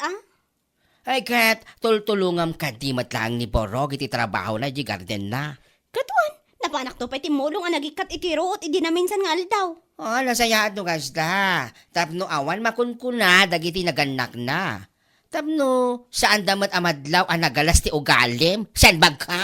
Ay, kat, tultulungam ka di matlang ni Borog, iti trabaho na, iti garden na. Katuan, napanak to pa timulong ang nagikat iti root, idi na minsan nga aldaw. Nasayaan no gasda. Tapno awan makunkuna, dagiti naganak na. Tapno, saan damat amadlaw ang nagalas ti ugalim? Saan bag ka?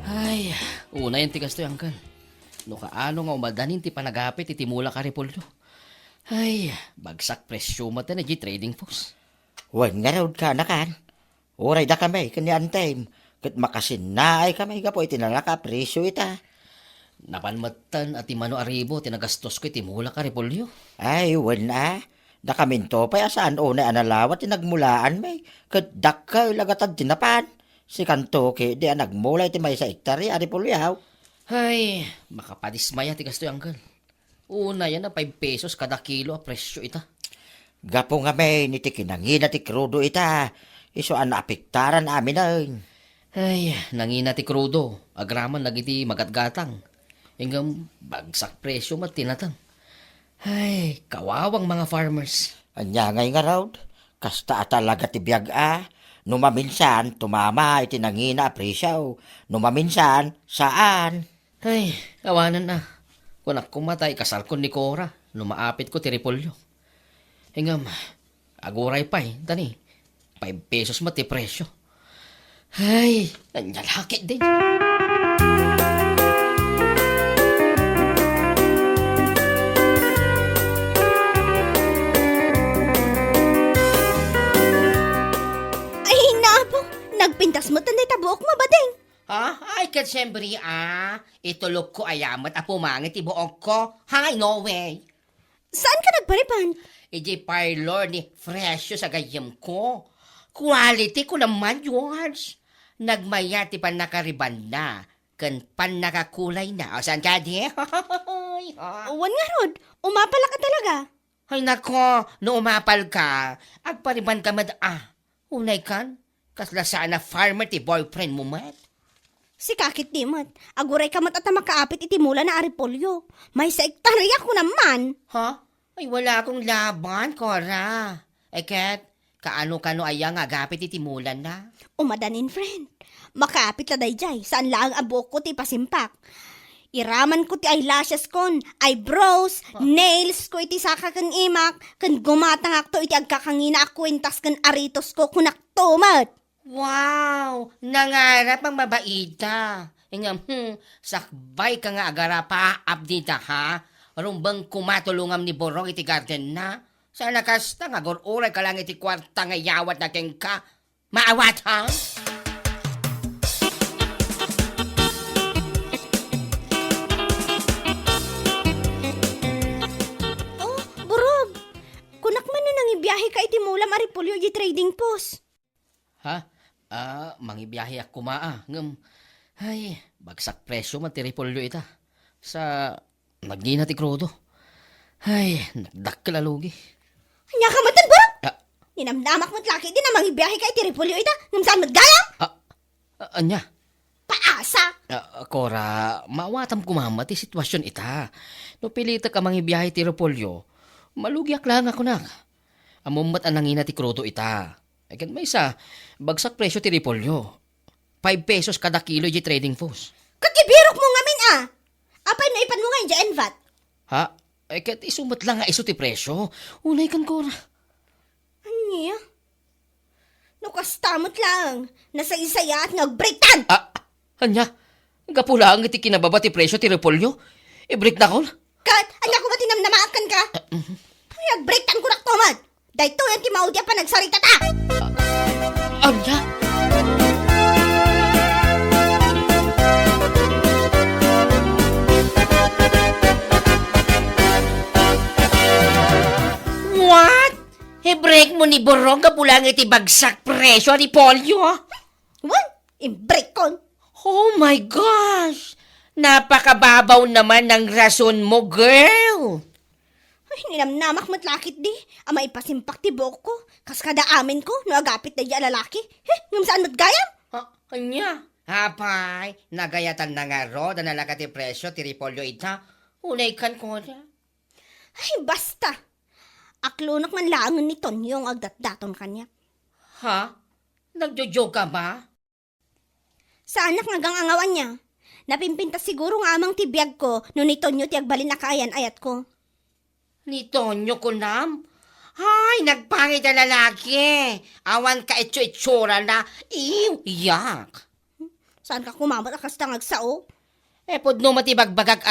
Ay, una yung tigas to, Angkan. No kaano nga umadanin ti panagapit iti mula ka repolyo. Ay, bagsak presyo mata na trading post. Wan nga raw ka na kan. Oray da kami, kanyan time. Kat makasinaay kami ka po itinalaka presyo ita. Napanmatan at imano aribo, tinagastos ko iti mula ka repolyo. Ay, wan na. Da kami to pa saan o na analawat tinagmulaan may. Kat dakka lagatad tinapan. Si Kantoke di nagmula iti may sa hektare ari pulyaw. Ay, makapadismaya ti gasto Angkan. Una yan na 5 pesos kada kilo a presyo ita. Gapo nga may niti kinangina ti krudo ita. Iso an apektaran amin ay. Ay, nangina ti krudo. Agraman nagiti magatgatang. Hinggang bagsak presyo matinatang. Ay, kawawang mga farmers. Anya ngay nga raw. Kasta talaga ti biyag Numaminsan, tumama iti nangina presyaw. Numaminsan, saan? Ay, awanan na. Kung kumatay, kasal ko ni Cora. Lumaapit ko ti repolyo. Hingam, aguray pa tani. 5 pesos mati presyo. Ay, nanyalaki din. Ay, napo, nagpintas mo tanay tabuok mo bading. Ay, kat siyempre, itulog ko ayamat at pumangit ibuok ko. Hi, no way. Saan ka nagparipan? Iji parlor ni Fresyo sa gayam ko. Quality ko naman, George. Nagmaya ti pan nakariban na. Kan pan nakakulay na. O saan ka, di? Uwan nga rod, umapala ka talaga. Ay, nako, no umapal ka, agpariban ka unay kan, kasla sana farmer ti boyfriend mo mat. Si kakit dimot, aguray ka mat at makaapit iti mula na aripolyo. May sa ektarya ko naman. Ay, wala akong laban, Cora. Kat, kaano-kano ayang agapit iti mulan na. Umadanin, friend. Makaapit na dayjay, saan lang abok ko ti pasimpak. Iraman ko ti eyelashes kon, eyebrows, nails ko iti saka kan imak, kan gumatang akto iti agkakangina akwentas kan aritos ko kunak tumat. Wow! Nangarap ang mabaita. Ingam, sakbay ka nga agara pa update ha. Rumbang kumatulungam ni Borong iti garden na. Sana kasta nga oray ka lang iti kwarta nga yawat natin ka. Maawat ha? mangibiyahe ka iti mula maripulyo di trading post. Ha? Mangibiyahe ako maa. Ay, bagsak presyo man tiripolyo ita. Sa nagdina ti Krodo. Ay, nagdakkalalugi. Anya ka matan ba? Ah, Ninamdamak mo't laki din na mangibiyahe ka iti repulyo ita. Ngam saan mo't gayam? Anya? Paasa. Kora, mawatam kumama ti sitwasyon ita. No pilita ka mangibiyahe ti Repolyo, malugyak lang ako nak. Amumat anangina ti Krodo ita. Again, may isa, bagsak presyo ti Repolyo. 5 pesos kada kilo di trading post. Katibirok mo ngamin Apay na ipan mo nga yung envat. Ha? Kat isumat lang nga iso ti presyo. Unay kan kora. Anya? Nakastamot lang. Nasa isaya at nag-breaktan. Anya? Gapula ang iti kinababa ti presyo ti Repolyo. I-break na kol. Kat, anya ko ba tinamnamakan ka? Nag-breaktan ko na tomad. Dahito yan ti maudya pa nagsarita ta. Anya? What? I-break mo ni Borong kapulang iti bagsak presyo ni Polyo? Wan, i-break kon. Oh my gosh! Napakababaw naman ng rason mo, girl! Ay, ninamnamak mo't lakit di. Ama ipasimpak ti buhok ko. Kas kada amin ko, no agapit na di lalaki. Ngam saan mo't gayam? Anya? Hapay, nagayatan na nga ro, na nalakati presyo, ti Repolyo ita. Unay kan ko na. Ay, basta. Aklunok man laangon ni Tonyong agdat-daton kanya. Ha? Nagjo-joke ka ba? Sa anak nga gangangawan niya. Napimpinta siguro nga amang tibiyag ko no ni Tonyo ti agbalin na kaayan ayat ko. Ni Tonyo ko nam? Ay, nagpangit na lalaki. Awan ka itsura na. Ew, yak. Saan ka kumamot akas tangag sao? Pudno matibagbagag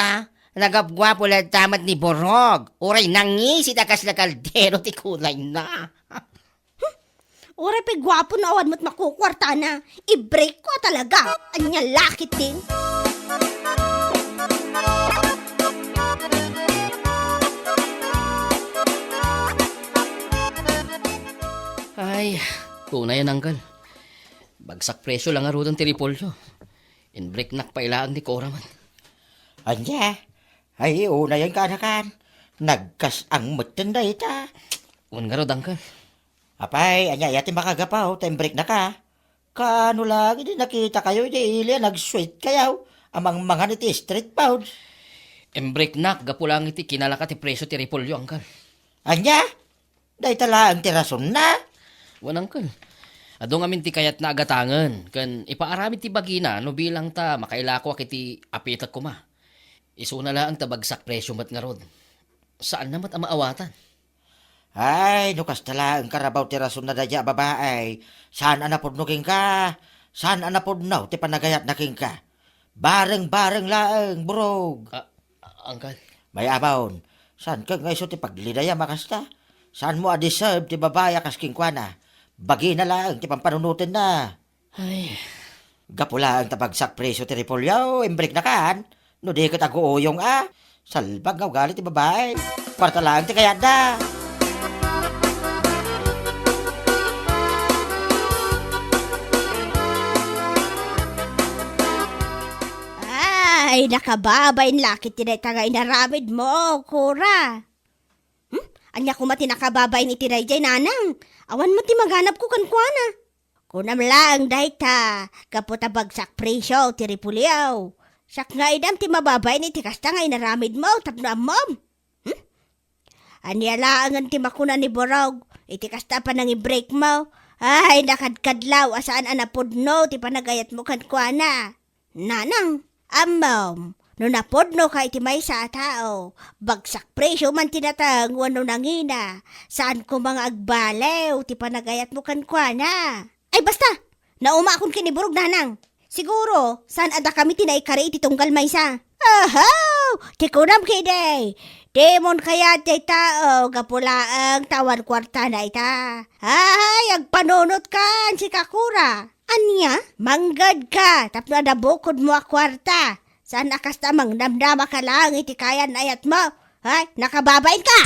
Nagabgwapo lang tamat ni Borog. Uray nangisit akas na kaldero ti kulay na. Oray pa gwapo na awan mo't makukwarta na. I-break ko talaga. Anya lakit din. Ay, kuna yan, Uncle. Bagsak presyo lang aro ng Tiripolyo. In-break nak pailaan ni Cora man. Anya? Ay, una yan kanakan. Nagkas ang matanda ita. Un nga ro, Uncle. Apay, anya yati makagapaw, time-break na ka. Kano lang, hindi nakita kayo, hindi ili, nag-sweet kayaw. Amang mga niti street pound. In-break nak, gapulang iti kinalaka ti presyo ti Repolyo, Uncle. Anya? Day tala ang tirason na. Wan, Uncle. Ado nga minti kayat na agatangan. Kan ipaarami ti bagina, no bilang ta, makailako kiti apitak ko ma. Isuna lang tabagsak presyo mat nga rod. Saan namat ang maawatan? Ay, nukas tala ang karabaw tirason na dadya babae. Saan anapodnuking ka? Saan anapodnaw ti panagayat na king ka? Bareng-bareng laang, burog. Uncle. May abawon. Saan ka nga iso ti paglidaya makasta? Saan mo a-deserve ti babaya kas king kwana? Bagi na lang ti pampanunutin na. Ay, Gapula ang tabagsak presyo ti Repolyo, imbrik na kan. No di ka taguuyong Salbag nga ugali ti babae. Parta lang ti kayat da. Ay, nakababayin lakit tinay tagay na ramid mo, Cora. Anya ko mati nakababayin iti Rayjay nanang. Awan mo ti maganap ko kankwana. Kunam lang dayta, kaputa bagsak presyo ti Repolyo. Sak nga idam ti mababayin iti kasta nga inaramid mo, tapno amom. Anya laangan ti makuna ni Borog, iti kasta pa nang i-break mo. Ay, nakadkadlaw, asaan anapodno, ti panagayat mo kankwana. Nanang, amom, no napodno ka iti may sa tao, bagsak presyo man tinatang wano nangina, saan ko mga agbalew, ti panagayat mo kankwana. Ay basta, nauma akong kiniburog nanang. Siguro, saan ada kami tinaikari iti tunggal maysa? Ahaw! Tikunam kiday! Demon kaya ti tao, gapula ang tawan kwarta na ita. Ay, agpanunot ka, si Kakura. Anya, manggad ka, tapno na bukod mo a kwarta. Saan akas tamang damdama ka lang iti kayan ayat mo? Ay, nakababain ka!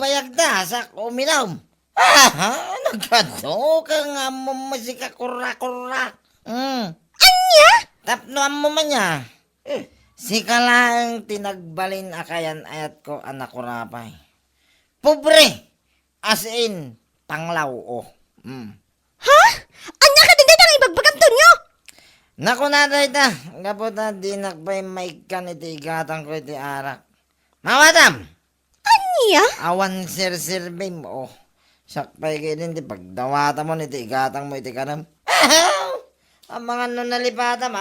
bayag na sa uminom. Ah, nagkado ka nga mo masika kura-kura. Anya? Tapno mo man niya. Sika lang tinagbalin akayan ayat ko anak ko rapay. Pobre! As in, panglaw o. Ha? Anya ka din dito ang ibagbagan to nyo? Naku na dayta, gabot na di nakbay may kan iti igatang ko iti arak. Mawadam! Anya? Awan sir-sirbe mo. Sakpay kayo din, di pagdawata mo iti igatang mo iti kanam. Ang mga nun nalipatam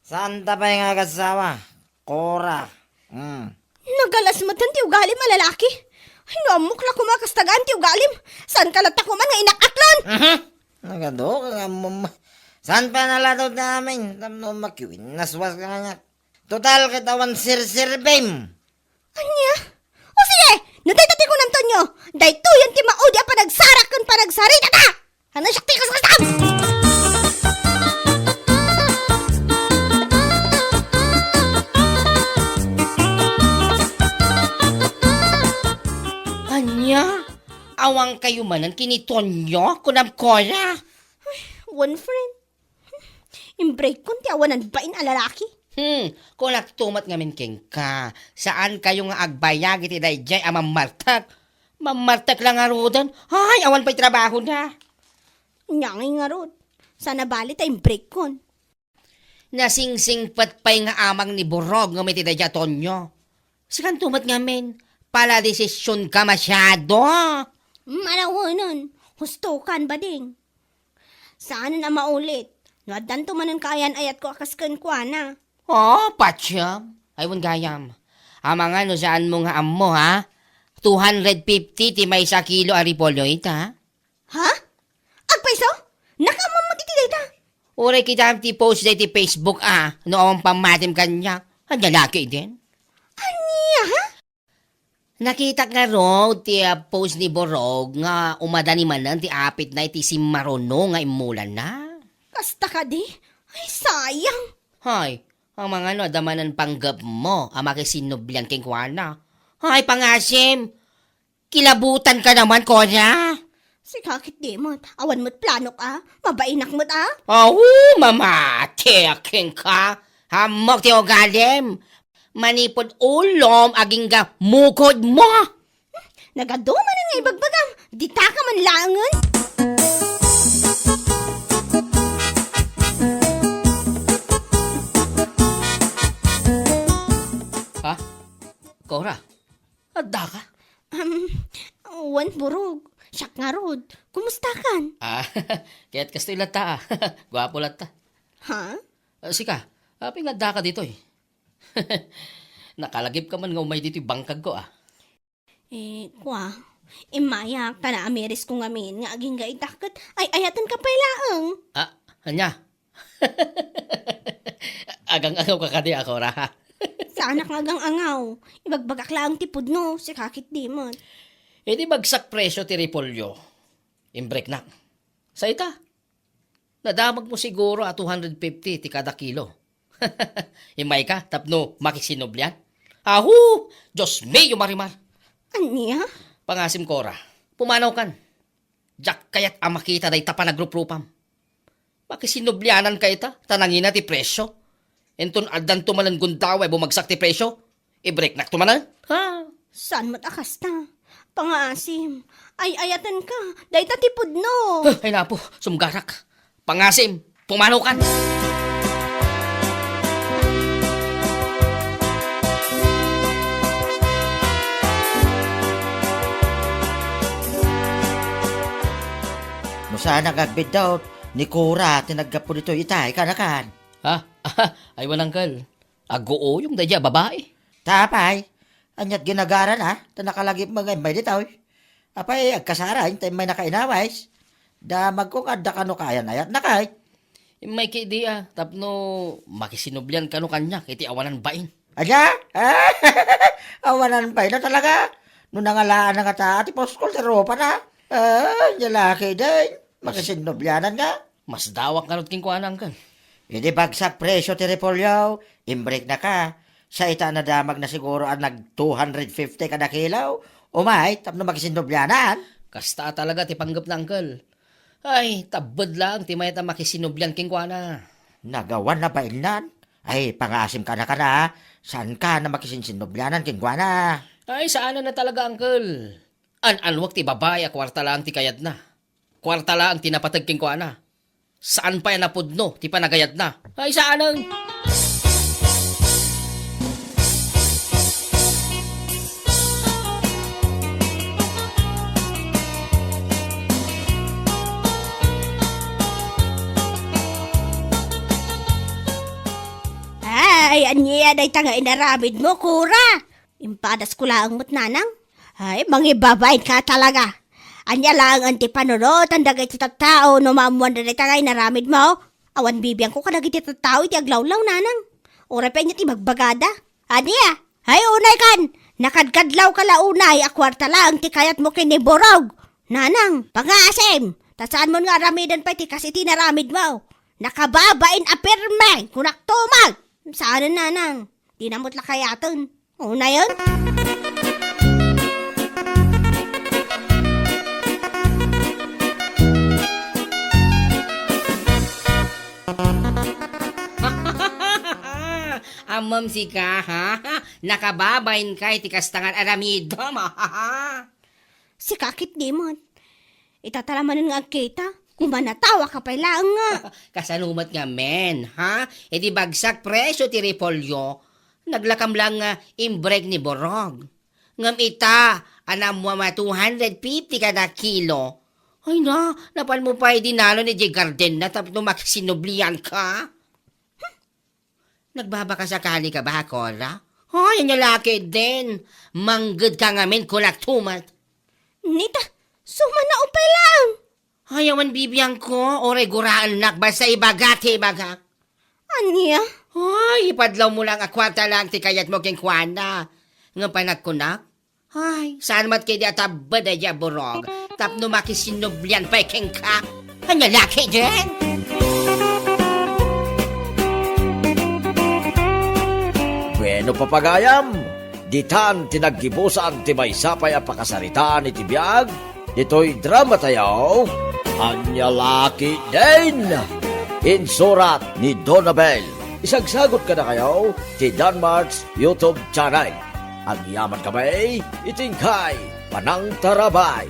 Saan tapay nga kasawa? Kora. Nagalas mo ti ugali malalaki. Ay, naamok na kumakastagaan ti ugalim. Saan ka lata man nga inakaklon? Nagado ka nga mo. Saan pa nalatot namin? Tamno makiwin. Naswas ka nga. Total kitawan sir-sirbem. Anya? O sige, natay-tati ko ng tonyo. Dahito yan ti maudi pa nagsarak kan pa nagsarita ta. Ano siya tikas kasam? Anya? Awang kayo manan kinitonyo kunam kola. One friend. Imbreak kon ti awanan bain a lalaki. Kung nagtumat ngamin king ka, saan kayo nga agbayag iti dayjay a mamartak? Mamartak lang nga rodan. Ay, awan pa'y trabaho na. Nyangay nga rod. Sana bali ta imbreak kon. Nasingsing patpay nga amang ni Borog nga may tidadya tonyo. Sikan tumat ngamin, pala desisyon ka masyado. Malawanan. Hustukan ba ding? Saan na maulit? Nadan tumanan kayan ayat ko akaskan kwa na. Oh, patsyam. Aywan gayam. Amang ano saan mo nga amo ha? 250 ti may 1 kilo aripolyo ita. Ha? Agpaiso? Nakamamot iti data. Uray kita ti post na ti Facebook noong pamatim kanya. Ang lalaki din. Anya ha? Nakita nga ro ti post ni Borog nga umadani manan ti apit na iti si Marono nga imulan na. Kasta ka di? Ay sayang. Hay, ang mga adamanan panggap mo, ang makisinublan king kwana. Hay, pangasim, kilabutan ka naman, Konya. Si kakit di mo't, awan mo't plano ka, mabainak mo't Mamati king ka. Hamok ti ogalim. Manipod ulom aging ga mukod mo. Nagaduman nga ibagbagam, di ta ka man langan. Ha? Cora, adda ka? Wan burog, siyak nga rod, kumusta kan? Kaya't kasto ilata Gwapo lata. Ha? Sika, pingadda ka dito eh. Nakalagip ka man nga umay dito yung bangkag ko Kwa, imaya ka na ameris ko ngamin nga aging gaitakot, ay ayatan ka pailaang. Anya? Agang-agaw ka kadi ako ra. Sa anak nga agang angaw, ibagbagak lang tipod no, si kakit di mo't. Di bagsak presyo ti repolyo. Imbrek na. Sa ita, nadamag mo siguro 250 ti kada kilo. Imay ka, tapno makisinoblan. Ahu! Diyos may marimar. Anya? Pangasim Cora, pumanaw kan. Jack kayat ang makita day tapa nagrupropam. Makisinoblanan ka ita, tanangin na ti presyo. Enton aldan tumalan gundaway bumagsak ti presyo. I-break nak tumalan. Ha? Saan mo't akasta? Pangasim, ay ayatan ka, dahi ta tipod no. Ay napo, sumgarak. Pangasim, pumanaw kan. No sana gagbid daw, ni Kura, tinaggapo dito itay, kanakan. Ay wanangkal. Agoo yung dadya babae. Tapay, anyat ginagaran tanakalagip mga may ditaw. Apay, agkasara, hintay may nakainawais. Damag kong adda kano kaya na yan, nakay. May kidi tapno makisinublan kano kanya, kiti awanan bain. Anya? Awanan pa na talaga. Nung nangalaan na nga ta, ati poskol, teropa na. Yalaki din. Makasinobyanan nga. Mas dawak kanot king kuanang kan. Hindi bagsak presyo ti repolyo. Imbreak na ka. Sa ita na damag na siguro ang nag 250 kada kilaw. Umay, tapno makisinubyanan. Kasta talaga ti panggap na uncle. Ay, tabad lang ti mayta makisinubyan king kuana. Nagawan na ba ilan? Ay, pangasim ka na. Saan ka na makisinsinubyanan kingwana? Ay, saan na talaga uncle? Anwag ti babaya, kwarta lang ti kayad na. Kwarta lang ti napatag king kuana. Saan pa yan napudno, ti panagayad na. Ay, saan ang... Ay, anya day tanga inaramid mo, kura. Impadas ko lang mo't nanang. Ay, mangibabain ka talaga. Anya lang ang tipanunot, ang dagay ti tao, no mamuan na day tanga inaramid mo. Awan bibiyang ko kanagit ti tao, iti aglawlaw nanang. Ora pa niya ti magbagada. Anya, ay unay kan. Nakadkadlaw ka launay, akwarta lang ti kayat mo kiniborog. Nanang, pangasim. Tasaan mo nga ramidan pa ti kasi tinaramid mo. Nakababain apirme, kunak tumag. Saan nanang? Di namot lakayatan. O na yun? Amam si ka, ha? Nakababain ka, iti kastangan aramido, ha? Si kakit di mo. Itatalaman nga kita. Kumanatawa ka pa lang nga. Kasanumat nga men, ha? E di bagsak presyo ti repolyo. Naglakam lang nga imbrek ni Borog. Ngam ita, anam mo 250 kada kilo. Ay na, napal mo pa dinalo ni J. Garden na tapos makisinublian ka. Nagbabaka sakali ka ba, Cora? Ay, yung lalaki din. Manggad ka nga men kulak tumat. Nita, sumana upay lang. Ayawan bibiyang ko, ore guraan nak, basta ibagati ibagak. Anya? Ay, ipadlaw mo lang akwarta lang ti kayat mo king kwana. Nga panagkunak? Ay, saan mat kaya tabad ay borog. Tapno makisinublian pa king ka. Ang lalaki din. Bueno papagayam, ditan tinaggibusan ti maysapay a pakasaritaan iti biag, dito'y drama tayaw, Anya Laki din! Insurat ni Donabel. Isagsagot ka na kayo ti Danmarks YouTube channel. Ang yaman kamay, itingkay, panang tarabay.